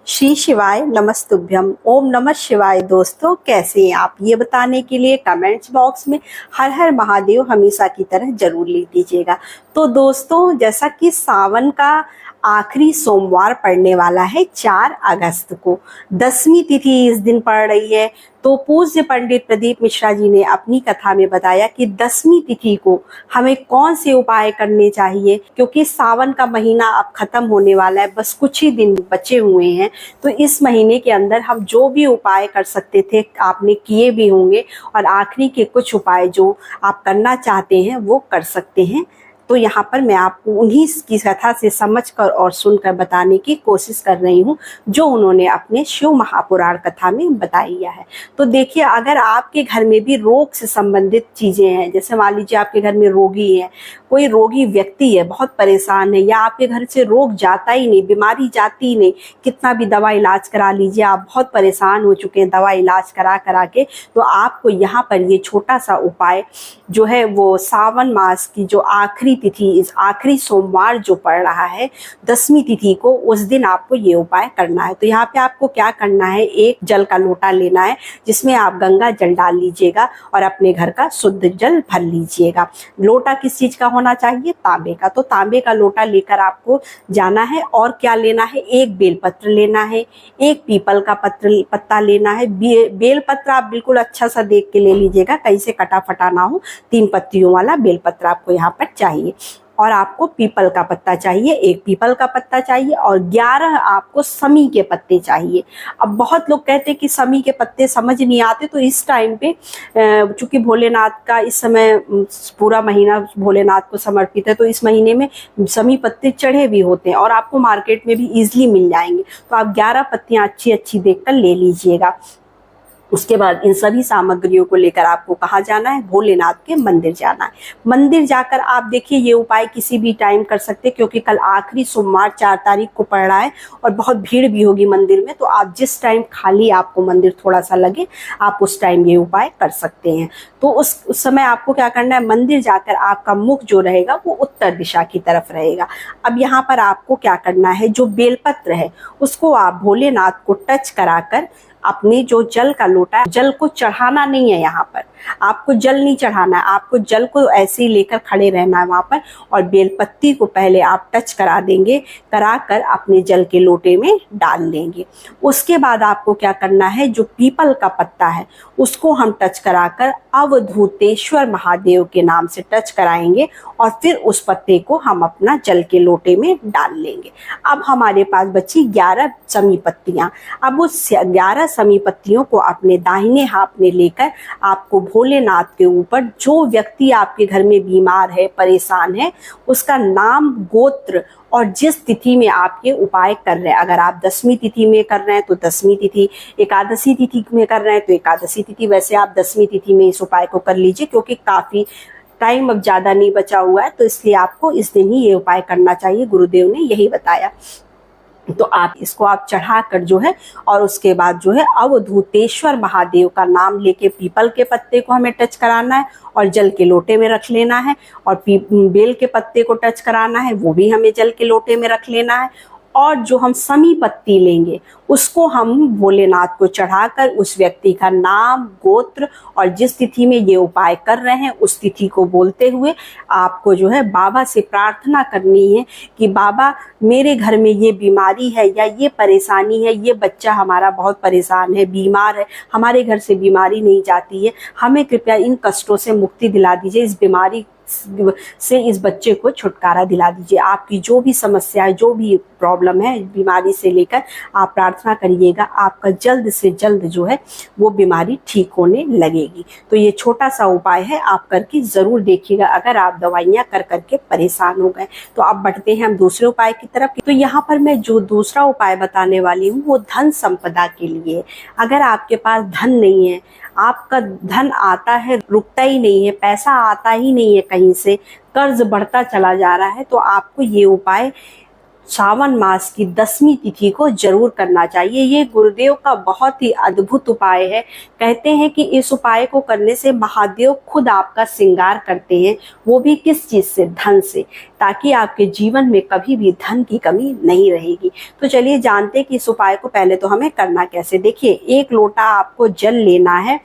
श्री शिवाय नमस्तुभ्यम। ओम नमः शिवाय। दोस्तों, कैसे हैं आप, ये बताने के लिए कमेंट्स बॉक्स में हर हर महादेव हमेशा की तरह जरूर लिख दीजिएगा। तो दोस्तों, जैसा कि सावन का आखिरी सोमवार पड़ने वाला है 4 अगस्त को, 10वीं तिथि इस दिन पड़ रही है। तो पूज्य पंडित प्रदीप मिश्रा जी ने अपनी कथा में बताया कि 10वीं तिथि को हमें कौन से उपाय करने चाहिए, क्योंकि सावन का महीना अब खत्म होने वाला है, बस कुछ ही दिन बचे हुए हैं। तो इस महीने के अंदर हम जो भी उपाय कर सकते थे आपने किए भी होंगे, और आखिरी के कुछ उपाय जो आप करना चाहते हैं वो कर सकते हैं। तो यहाँ पर मैं आपको उन्हीं की कथा से समझकर और सुनकर बताने की कोशिश कर रही हूँ, जो उन्होंने अपने शिव महापुराण कथा में बताया है। तो देखिए, अगर आपके घर में भी रोग से संबंधित चीजें हैं, जैसे मान लीजिए आपके घर में रोगी है, कोई रोगी व्यक्ति है, बहुत परेशान है, या आपके घर से रोग जाता ही नहीं, बीमारी जाती ही नहीं, कितना भी दवा इलाज करा लीजिए, आप बहुत परेशान हो चुके हैं दवा इलाज करा करा के, तो आपको यहाँ पर ये छोटा सा उपाय जो है वो सावन मास की जो आखिरी तिथि, इस आखिरी सोमवार जो पड़ रहा है 10वीं तिथि को, उस दिन आपको ये उपाय करना है। तो यहाँ पे आपको क्या करना है, एक जल का लोटा लेना है जिसमें आप गंगा जल डाल लीजिएगा और अपने घर का शुद्ध जल भर लीजिएगा। लोटा किस चीज का होना चाहिए, तांबे का। तो तांबे का लोटा लेकर आपको जाना है, और क्या लेना है, एक बेलपत्र लेना है, एक पीपल का पत्ता लेना है। बेलपत्र आप बिल्कुल अच्छा सा देख के ले लीजिएगा, कहीं से कटा फटा ना हो, 3 पत्तियों वाला बेलपत्र आपको यहाँ पर चाहिए। और आपको पीपल का पत्ता चाहिए, एक पीपल का पत्ता चाहिए, और 11 आपको समी के पत्ते चाहिए। अब बहुत लोग कहते हैं कि समी के पत्ते समझ नहीं आते, तो इस टाइम पे चूंकि भोलेनाथ का इस समय पूरा महीना भोलेनाथ को समर्पित है, तो इस महीने में समी पत्ते चढ़े भी होते हैं और आपको मार्केट में भी इजीली मिल जाएंगे। तो आप 11 पत्तियां अच्छी अच्छी देखकर ले लीजिएगा। उसके बाद इन सभी सामग्रियों को लेकर आपको कहाँ जाना है, भोलेनाथ के मंदिर जाना है। मंदिर जाकर आप देखिए, ये उपाय किसी भी टाइम कर सकते हैं, क्योंकि कल आखिरी सोमवार 4 तारीख को पड़ रहा है और बहुत भीड़ भी होगी मंदिर में। तो आप जिस टाइम खाली आपको मंदिर थोड़ा सा लगे, आप उस टाइम ये उपाय कर सकते हैं। तो उस समय आपको क्या करना है, मंदिर जाकर आपका मुख जो रहेगा वो उत्तर दिशा की तरफ रहेगा। अब यहाँ पर आपको क्या करना है, जो बेलपत्र है उसको आप भोलेनाथ को टच कराकर अपने जो जल का लोटा है, जल को चढ़ाना नहीं है, यहाँ पर आपको जल नहीं चढ़ाना है, आपको जल को ऐसे ही लेकर खड़े रहना है वहां पर, और बेलपत्ती को पहले आप टच करा देंगे, कराकर अपने जल के लोटे में डाल देंगे। उसके बाद आपको क्या करना है, जो पीपल का पत्ता है उसको हम टच कराकर अवधूतेश्वर महादेव के नाम से टच कराएंगे, और फिर उस पत्ते को हम अपना जल के लोटे में डाल लेंगे। अब हमारे पास बची 11 समी पत्तियां। अब उस 11 समी पत्तियों को अपने दाहिने हाथ में लेकर आपको भोलेनाथ के ऊपर, जो व्यक्ति आपके घर में बीमार है, परेशान है, उसका नाम, गोत्र और जिस तिथि में आप ये उपाय कर रहे हैं, अगर आप 10वीं तिथि में कर रहे हैं तो 10वीं तिथि, एकादशी तिथि में कर रहे हैं तो एकादशी तिथि, वैसे आप 10वीं तिथि में इस उपाय को कर लीजिए, क्योंकि काफी टाइम अब ज्यादा नहीं बचा हुआ है, तो इसलिए आपको इस दिन ही ये उपाय करना चाहिए, गुरुदेव ने यही बताया। तो आप इसको आप चढ़ाकर जो है, और उसके बाद जो है अवधूतेश्वर महादेव का नाम लेके पीपल के पत्ते को हमें टच कराना है और जल के लोटे में रख लेना है, और बेल के पत्ते को टच कराना है, वो भी हमें जल के लोटे में रख लेना है। और जो हम समी पत्ती लेंगे उसको हम भोलेनाथ को चढ़ाकर उस व्यक्ति का नाम, गोत्र और जिस तिथि में ये उपाय कर रहे हैं उस तिथि को बोलते हुए आपको जो है बाबा से प्रार्थना करनी है कि बाबा, मेरे घर में ये बीमारी है या ये परेशानी है, ये बच्चा हमारा बहुत परेशान है, बीमार है, हमारे घर से बीमारी नहीं जाती है, हमें कृपया इन कष्टों से मुक्ति दिला दीजिए, इस बीमारी से इस बच्चे को छुटकारा दिला दीजिए। आपकी जो भी समस्या है, जो भी प्रॉब्लम है बीमारी से लेकर, आप प्रार्थना करिएगा, आपका जल्द से जल्द जो है वो बीमारी ठीक होने लगेगी। तो ये छोटा सा उपाय है, आप करके जरूर देखिएगा, अगर आप दवाइयां कर करके परेशान हो गए। तो अब बढ़ते हैं हम दूसरे उपाय की तरफ। तो यहाँ पर मैं जो दूसरा उपाय बताने वाली हूँ वो धन संपदा के लिए। अगर आपके पास धन नहीं है, आपका धन आता है रुकता ही नहीं है, पैसा आता ही नहीं है, कहीं से कर्ज बढ़ता चला जा रहा है, तो आपको ये उपाय सावन मास की 10वीं तिथि को जरूर करना चाहिए। ये गुरुदेव का बहुत ही अद्भुत उपाय है। कहते हैं कि इस उपाय को करने से महादेव खुद आपका श्रृंगार करते हैं, वो भी किस चीज से? धन से, ताकि आपके जीवन में कभी भी धन की कमी नहीं रहेगी। तो चलिए जानते हैं कि इस उपाय को पहले तो हमें करना कैसे। देखिए, 1 लोटा आपको जल लेना है,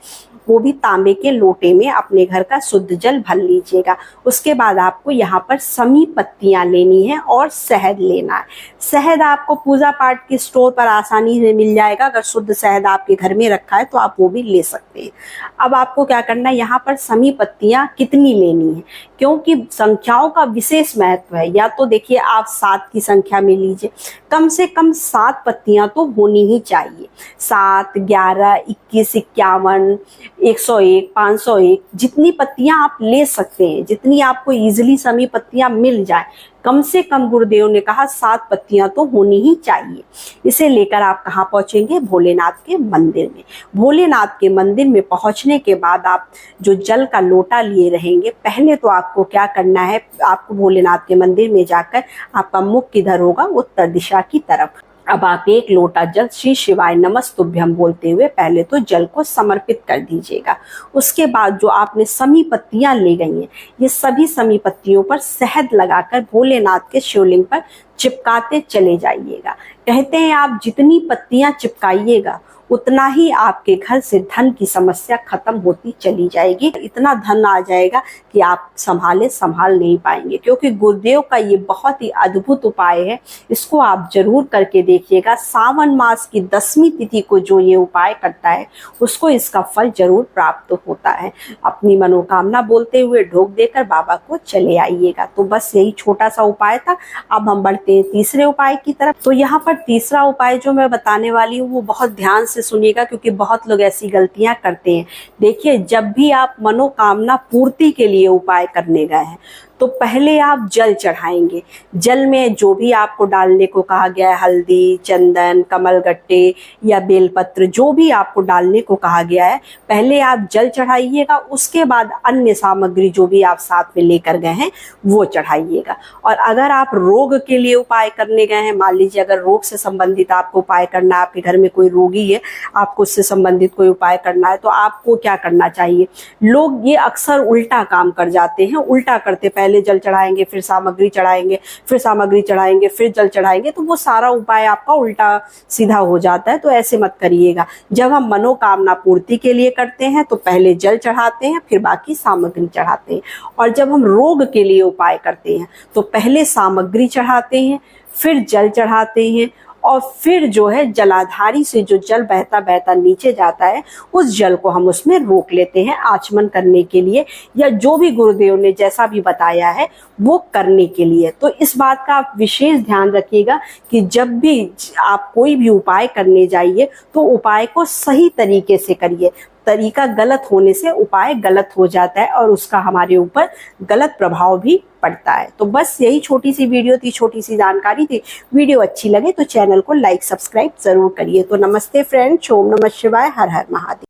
वो भी तांबे के लोटे में अपने घर का शुद्ध जल भर लीजिएगा। उसके बाद आपको यहाँ पर समी पत्तियां लेनी है और शहद लेना है। शहद आपको पूजा पाठ के स्टोर पर आसानी से मिल जाएगा। अगर शुद्ध शहद आपके घर में रखा है तो आप वो भी ले सकते हैं। अब आपको क्या करना है, यहाँ पर समी पत्तियां कितनी लेनी है, क्योंकि संख्याओं का विशेष महत्व है। या तो देखिए आप 7 की संख्या में लीजिए, कम से कम 7 पत्तियां तो होनी ही चाहिए। 7, 11, 21, 51, 101, 501, जितनी पत्तियां आप ले सकते हैं, जितनी आपको इजीली समी पत्तियां मिल जाए। कम से कम गुरुदेव ने कहा 7 पत्तियां तो होनी ही चाहिए। इसे लेकर आप कहाँ पहुंचेंगे? भोलेनाथ के मंदिर में। भोलेनाथ के मंदिर में पहुंचने के बाद आप जो जल का लोटा लिए रहेंगे, पहले तो आपको क्या करना है, आपको भोलेनाथ के मंदिर में जाकर आपका मुख किधर होगा? उत्तर दिशा की तरफ। अब आप 1 लोटा जल श्री शिवाय नमस्तुभ्यम बोलते हुए पहले तो जल को समर्पित कर दीजिएगा। उसके बाद जो आपने समी पत्तियां ले गई हैं, ये सभी समी पत्तियों पर शहद लगाकर भोलेनाथ के शिवलिंग पर चिपकाते चले जाइएगा। कहते हैं आप जितनी पत्तियां चिपकाइएगा उतना ही आपके घर से धन की समस्या खत्म होती चली जाएगी। इतना धन आ जाएगा कि आप संभाल नहीं पाएंगे, क्योंकि गुरुदेव का ये बहुत ही अद्भुत उपाय है। इसको आप जरूर करके देखिएगा। सावन मास की 10वीं तिथि को जो ये उपाय करता है उसको इसका फल जरूर प्राप्त होता है। अपनी मनोकामना बोलते हुए ढोक देकर बाबा को चले आइएगा। तो बस यही छोटा सा उपाय था। अब हम बढ़ते हैं तीसरे उपाय की तरफ। तो यहाँ पर तीसरा उपाय जो मैं बताने वाली हूँ वो बहुत ध्यान से सुनिएगा, क्योंकि बहुत लोग ऐसी गलतियां करते हैं। देखिए, जब भी आप मनोकामना पूर्ति के लिए उपाय करने गए हैं तो पहले आप जल चढ़ाएंगे। जल में जो भी आपको डालने को कहा गया है, हल्दी, चंदन, कमलगट्टे या बेलपत्र, जो भी आपको डालने को कहा गया है, पहले आप जल चढ़ाइएगा। उसके बाद अन्य सामग्री जो भी आप साथ में लेकर गए हैं वो चढ़ाइएगा। और अगर आप रोग के लिए उपाय करने गए हैं, मान लीजिए अगर रोग से संबंधित आपको उपाय करना है, आपके घर में कोई रोगी है, आपको उससे संबंधित कोई उपाय करना है, तो आपको क्या करना चाहिए? लोग ये अक्सर उल्टा काम कर जाते हैं। उल्टा करते, पहले जल चढ़ाएंगे, फिर सामग्री चढ़ाएंगे, फिर सामग्री चढ़ाएंगे, फिर जल चढ़ाएंगे, तो वो सारा उपाय आपका उल्टा सीधा हो जाता है। तो ऐसे मत करिएगा। जब हम मनोकामना पूर्ति के लिए करते हैं तो पहले जल चढ़ाते हैं, फिर बाकी सामग्री चढ़ाते हैं। और जब हम रोग के लिए उपाय करते हैं तो पहले सामग्री चढ़ाते हैं, फिर जल चढ़ाते हैं, और फिर जो है जलाधारी से जो जल बहता बहता नीचे जाता है उस जल को हम उसमें रोक लेते हैं आचमन करने के लिए, या जो भी गुरुदेव ने जैसा भी बताया है वो करने के लिए। तो इस बात का आप विशेष ध्यान रखिएगा कि जब भी आप कोई भी उपाय करने जाइए तो उपाय को सही तरीके से करिए। तरीका गलत होने से उपाय गलत हो जाता है और उसका हमारे ऊपर गलत प्रभाव भी पड़ता है। तो बस यही छोटी सी वीडियो थी, छोटी सी जानकारी थी। वीडियो अच्छी लगे तो चैनल को लाइक सब्सक्राइब जरूर करिए। तो नमस्ते फ्रेंड्स, ओम नमः शिवाय, हर हर महादेव।